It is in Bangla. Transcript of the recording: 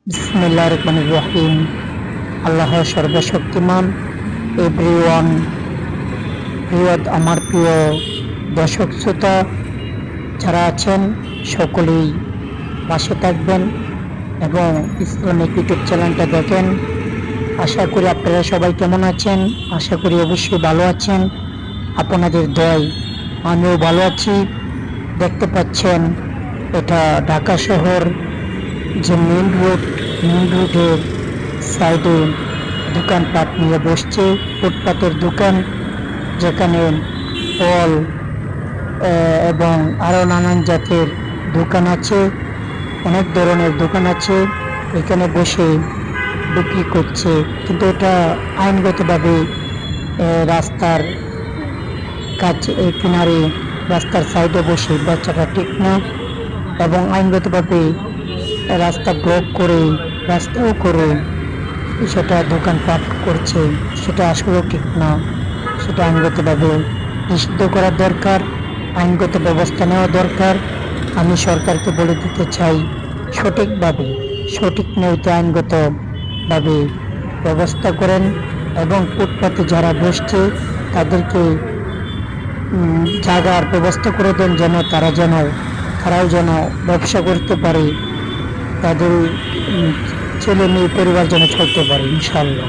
বিসমিল্লাহির রহমানির রহিম। আল্লাহ সর্বশক্তিমান। এভরিওয়ান, আমার প্রিয় দর্শক শ্রোতা যারা আছেন সকলেই পাশে থাকবেন এবং ইসলামিক ইউটিউব চ্যানেলটা দেখেন। আশা করি আপনারা সবাই কেমন আছেন, আশা করি অবশ্যই ভালো আছেন। আপনাদের দয় আমিও ভালো আছি। দেখতে পাচ্ছেন এটা ঢাকা শহর, যে মেন রোডের সাইডে দোকানপাট নিয়ে বসছে, ফুটপাতের দোকান, যেখানে ফল এবং আরো নানান জাতের দোকান আছে, অনেক ধরনের দোকান আছে। এখানে বসে বিক্রি করছে, কিন্তু এটা আইনগতভাবে রাস্তার কাছে কিনারে, রাস্তার সাইডে বসে বাচ্চাটা ঠিক না, এবং আইনগতভাবে রাস্তা ব্লক করে, রাস্তাও করে সেটা দোকানপাট করছে, সেটা আসলেও ঠিক না। সেটা আইনগতভাবে নিষিদ্ধ করা দরকার, আইনগত ব্যবস্থা নেওয়া দরকার। আমি সরকারকে বলে দিতে চাই, সঠিকভাবে, সঠিক নৈতে আইনগতভাবে ব্যবস্থা করেন এবং ফুটপাতে যারা বসছে তাদেরকে জায়গার ব্যবস্থা করে দেন, যেন তারাও যেন ব্যবসা করতে পারে, তাদের ছেলে মেয়ে পরিবার যেন চলতে পারে, ইনশাআল্লাহ।